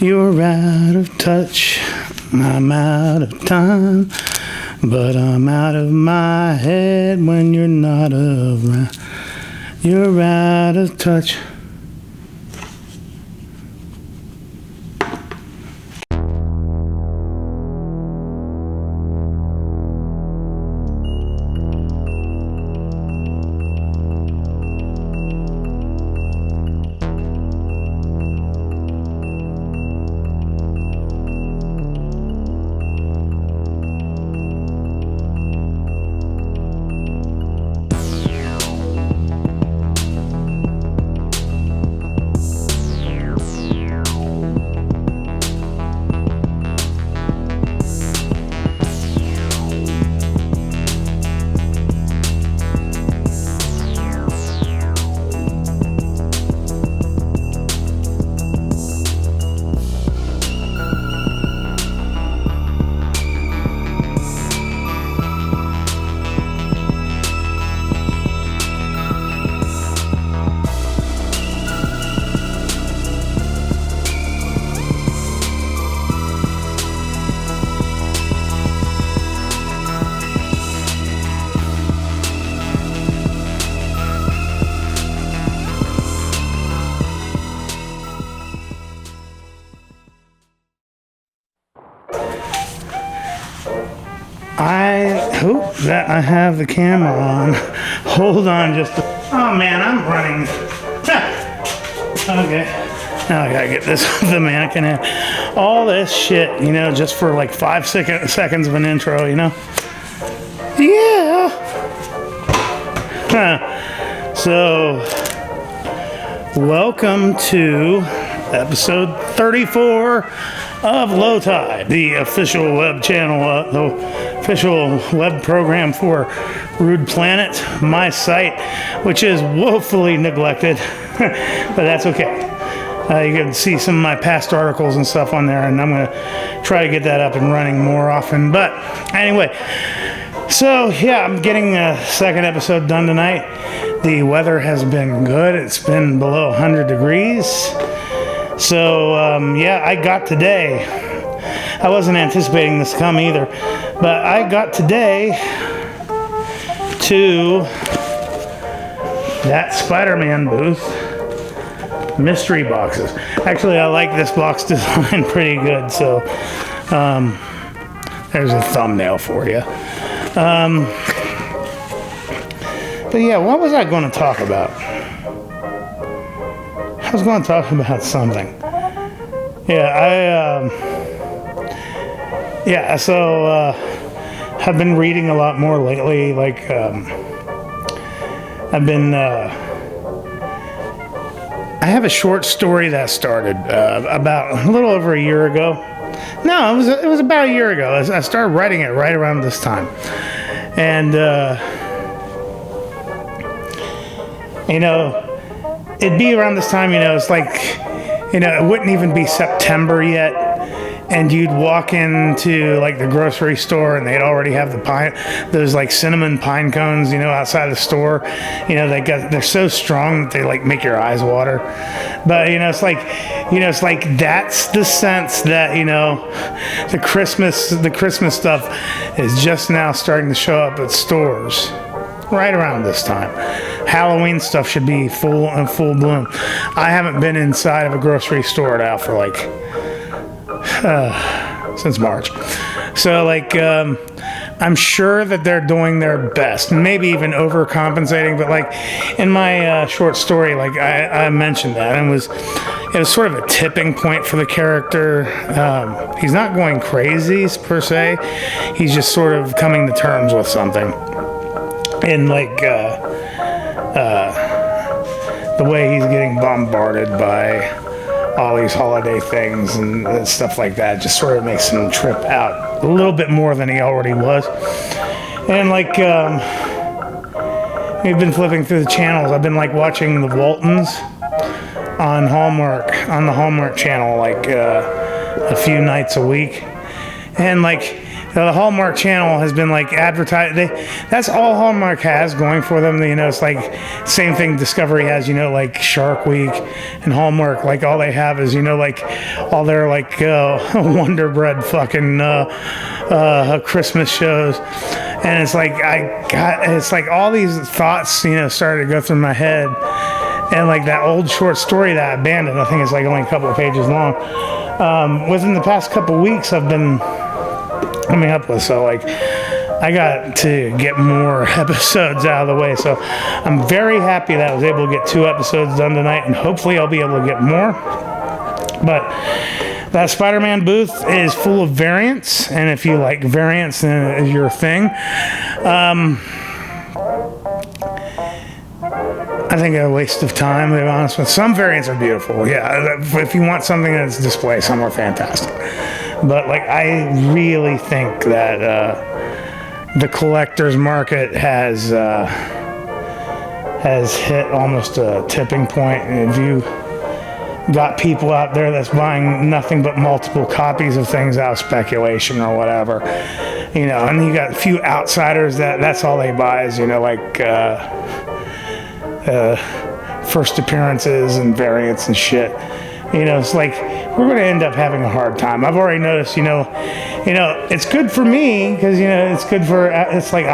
You're out of touch, I'm out of time, but I'm out of my head when you're not around. You're out of touch. I hope that I have the camera on. Hold on just a... Oh man, I'm running. Okay. Now I gotta get this off the mannequin head. All this shit, you know, just for like 5 seconds of an intro, you know? Yeah. So, welcome to episode 34 of Low Tide, the official web channel, the official web program for Rude Planet, my site, which is woefully neglected, but that's okay. You can see some of my past articles and stuff on there, and I'm going to try to get that up and running more often. But anyway, so yeah, I'm getting a second episode done tonight. The weather has been good. It's been below 100 degrees. So, yeah, I got today. I wasn't anticipating this to come either, but I got today to ThatSpidermanBooth mystery boxes. Actually, I like this box design pretty good, so there's a thumbnail for you. But yeah, what was I going to talk about? I was going to talk about something. Yeah, so I've been reading a lot more lately. Like, I've been, I have a short story that started about a little over a year ago. No, it was about a year ago. I started writing it right around this time. And, you know, it'd be around this time, you know, it's like, you know, it wouldn't even be September yet, and you'd walk into like the grocery store and they'd already have those like cinnamon pine cones, you know, outside the store. You know, they're so strong that they like make your eyes water. But, you know, it's like that's the sense that, you know, the Christmas stuff is just now starting to show up at stores. Right around this time. Halloween stuff should be full bloom. I haven't been inside of a grocery store now for like since March. So like I'm sure that they're doing their best, maybe even overcompensating, but like in my short story, like I mentioned that, and it was sort of a tipping point for the character. He's not going crazy per se. He's just sort of coming to terms with something. And like the way he's getting bombarded by all these holiday things and stuff like that just sort of makes him trip out a little bit more than he already was. And like we've been flipping through the channels. I've been like watching the Waltons on the Hallmark channel like a few nights a week. And like the Hallmark Channel has been like advertised. That's all Hallmark has going for them. You know, it's like same thing Discovery has. You know, like Shark Week and Hallmark. Like all they have is, you know, like all their like Wonder Bread fucking Christmas shows. And it's like it's like all these thoughts, you know, started to go through my head. And like that old short story that I abandoned, I think it's like only a couple of pages long. Within the past couple of weeks, I've been coming up with. So like, I got to get more episodes out of the way. So I'm very happy that I was able to get 2 episodes done tonight, and hopefully I'll be able to get more. But that Spider-Man booth is full of variants, and if you like variants, then it's your thing. I think a waste of time, to be honest with you. Some variants are beautiful, yeah. If you want something that's display, some are fantastic. But like, I really think that the collector's market has hit almost a tipping point. And if you got people out there that's buying nothing but multiple copies of things out of speculation or whatever, you know, and you got a few outsiders that's all they buy is, you know, like first appearances and variants and shit. You know, it's like we're going to end up having a hard time. I've already noticed, you know, it's good for me because, you know, it's good for, it's like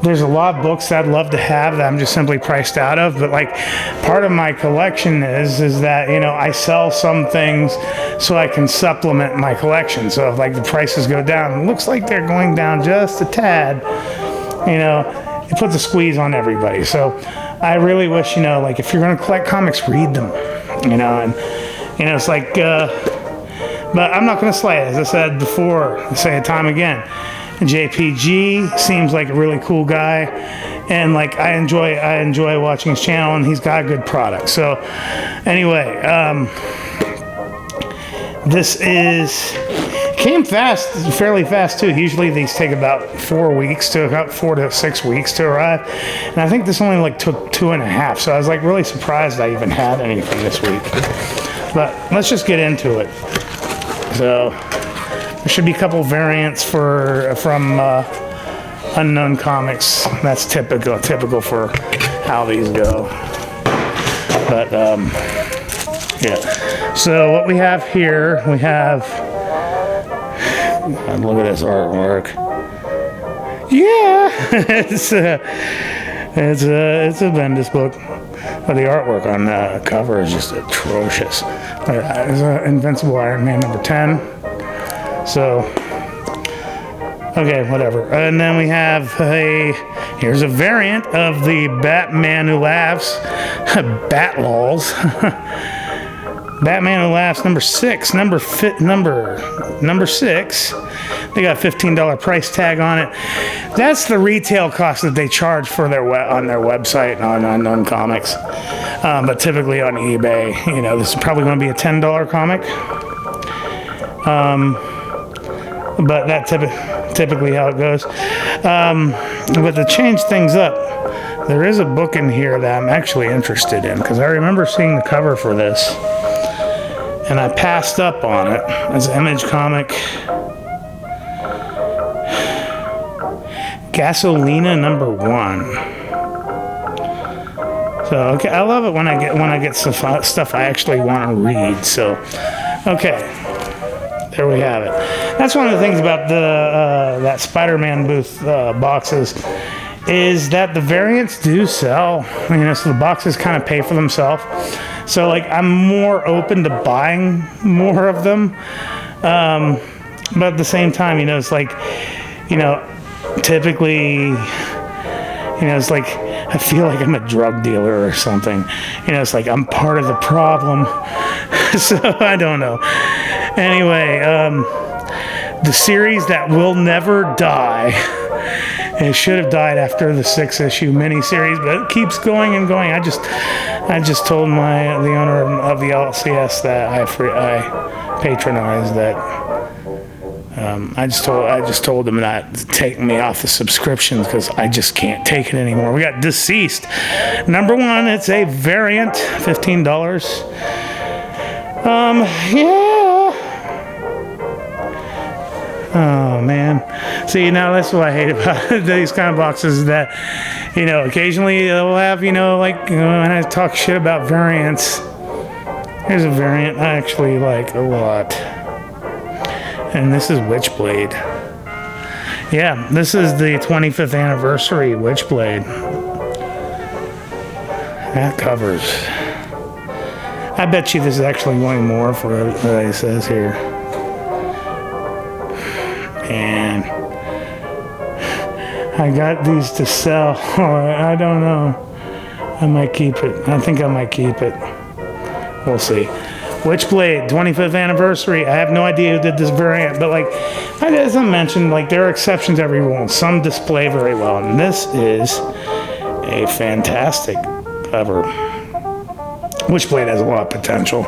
there's a lot of books that I'd love to have that I'm just simply priced out of. But like part of my collection is that, you know, I sell some things so I can supplement my collection. So if like the prices go down, it looks like they're going down just a tad, you know, it puts a squeeze on everybody. So I really wish, you know, like if you're going to collect comics, read them, you know, and, you know, it's like, but I'm not going to slay it. As I said before, I say it time again. JPG seems like a really cool guy, and like I enjoy watching his channel, and he's got a good product. So anyway, this came fairly fast too. Usually these take about 4 to 6 weeks to arrive, and I think this only like took 2.5. So I was like really surprised I even had anything this week. But let's just get into it. So there should be a couple variants from Unknown Comics. That's typical for how these go. But yeah. So what we have here, we have. Look at this artwork. Yeah, it's a Bendis book. But the artwork on the cover is just atrocious. It's Invincible Iron Man number 10. So, okay, whatever. And then we have here's a variant of the Batman Who Laughs, Batlols. Batman Who Laughs number 6, number 6. They got a $15 price tag on it. That's the retail cost that they charge for on their website on Unknown Comics. But typically on eBay, you know, this is probably going to be a $10 comic. But that's typically how it goes. But to change things up, there is a book in here that I'm actually interested in because I remember seeing the cover for this, and I passed up on it. It's an Image comic. Gasolina number 1. So okay, I love it when I get stuff I actually want to read. So okay. There we have it. That's one of the things about that Spider-Man booth boxes is that the variants do sell. You know, so the boxes kind of pay for themselves. So like I'm more open to buying more of them. But at the same time, you know, it's like, you know, typically, you know, it's like I feel like I'm a drug dealer or something. You know, it's like I'm part of the problem. So I don't know. Anyway, the series that will never die. It should have died after the 6-issue miniseries, but it keeps going and going. I just told the owner of the LCS that I patronize that. I just told him that to take me off the subscriptions because I just can't take it anymore. We got Deceased number 1. It's a variant, $15. Yeah. Oh man. See, now that's what I hate about these kind of boxes, that, you know, occasionally they'll have, you know, like, you know, when I talk shit about variants. Here's a variant I actually like a lot. And this is Witchblade. Yeah, this is the 25th anniversary Witchblade. That covers. I bet you this is actually going more for what it says here. And I got these to sell. I don't know. I might keep it. I think I might keep it. We'll see. Witchblade, 25th anniversary. I have no idea who did this variant, but like, as I mentioned, like, there are exceptions to every rule. Some display very well, and this is a fantastic cover. Witchblade has a lot of potential.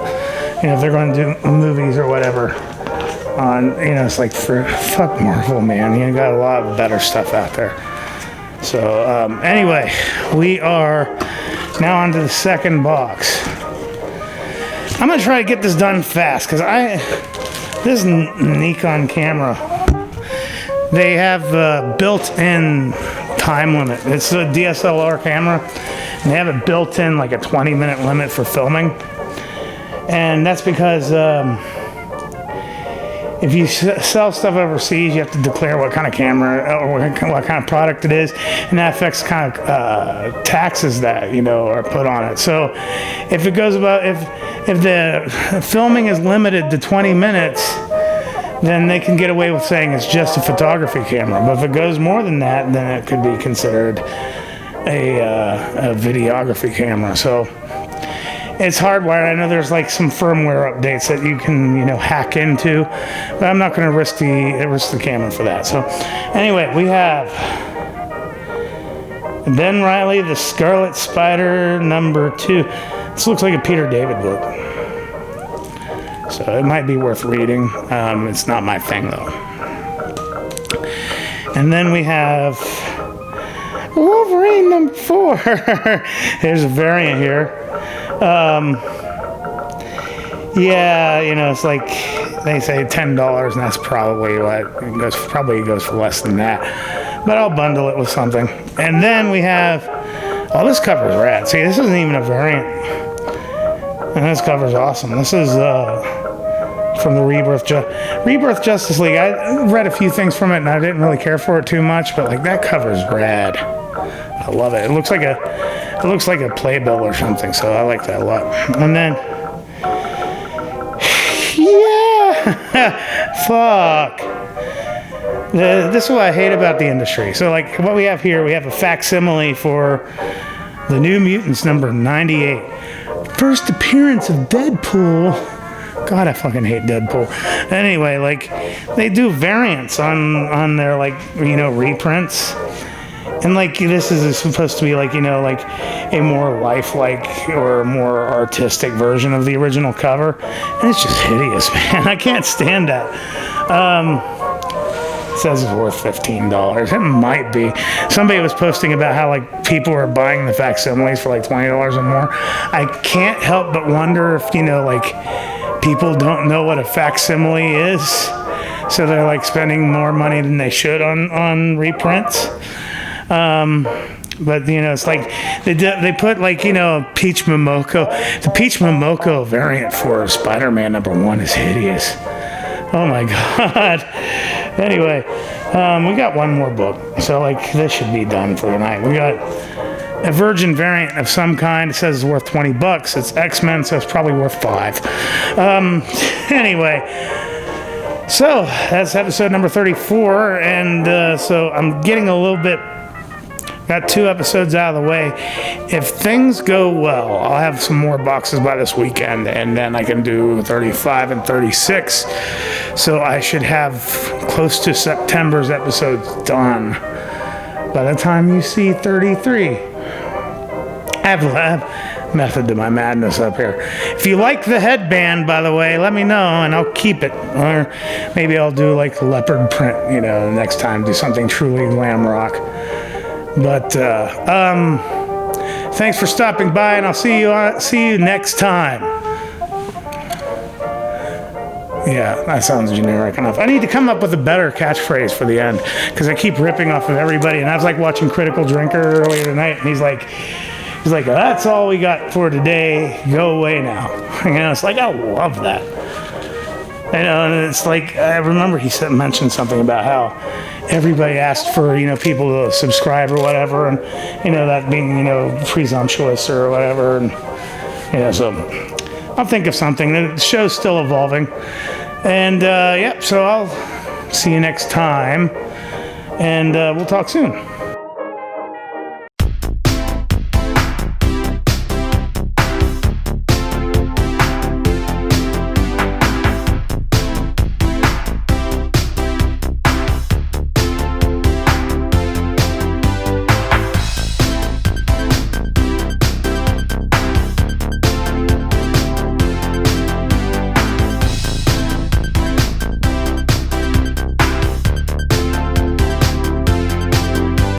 You know, if they're going to do movies or whatever on, you know, it's like, fuck Marvel, man. You got a lot of better stuff out there. So, anyway, we are now on to the second box. I'm going to try to get this done fast, because this Nikon camera, they have a built-in time limit. It's a DSLR camera, and they have it built in, like a 20-minute limit for filming. And that's because if you sell stuff overseas, you have to declare what kind of camera or what kind of product it is, and that affects kind of taxes that, you know, are put on it. So if it goes about, if the filming is limited to 20 minutes, then they can get away with saying it's just a photography camera. But if it goes more than that, then it could be considered a videography camera. So it's hardwired. I know there's like some firmware updates that you can, you know, hack into, but I'm not going to risk the camera for that. So anyway, we have Ben Reilly, The Scarlet Spider #2. This looks like a Peter David book, so it might be worth reading. It's not my thing though. And then we have Wolverine #4. There's a variant here. Yeah, you know, it's like they say $10, and that's probably what it goes. Probably goes for less than that, but I'll bundle it with something. And then we have, oh, this cover's rad. See, this isn't even a variant, and this cover's awesome. This is from the Rebirth Justice League. I read a few things from it, and I didn't really care for it too much, but like, that cover's rad. I love it. It looks like a playbill or something, so I like that a lot. And then, yeah, fuck. This is what I hate about the industry. So like, what we have here, we have a facsimile for the New Mutants #98. First appearance of Deadpool. God, I fucking hate Deadpool. Anyway, like, they do variants on their, like, you know, reprints. And like, this is supposed to be like, you know, like a more lifelike or more artistic version of the original cover. And it's just hideous, man. I can't stand that. It says it's worth $15. It might be. Somebody was posting about how like people are buying the facsimiles for like $20 or more. I can't help but wonder if, you know, like, people don't know what a facsimile is, so they're like spending more money than they should on reprints. But you know, it's like they put, like, you know, Peach Momoko. The Peach Momoko variant for Spider-Man #1 is hideous. Oh my god. Anyway, we got one more book, so like, this should be done for tonight. We got a Virgin variant of some kind. It says it's worth $20. It's X-Men, so it's probably worth $5. Anyway, so that's episode number 34, and so I'm getting a little bit. Got 2 episodes out of the way. If things go well, I'll have some more boxes by this weekend, and then I can do 35 and 36. So I should have close to September's episodes done by the time you see 33. I have method to my madness up here. If you like the headband, by the way, let me know, and I'll keep it. Or maybe I'll do like leopard print, you know, next time, do something truly glam rock. But thanks for stopping by, and I'll see you next time. Yeah, that sounds generic enough. I need to come up with a better catchphrase for the end because I keep ripping off of everybody. And I was like watching Critical Drinker earlier tonight, and he's like, that's all we got for today. Go away now. It's like, I love that. And it's like, I remember he mentioned something about how everybody asked for, people to subscribe or whatever, and, that being, presumptuous or whatever. And, so I'll think of something. The show's still evolving. And, so I'll see you next time, and we'll talk soon.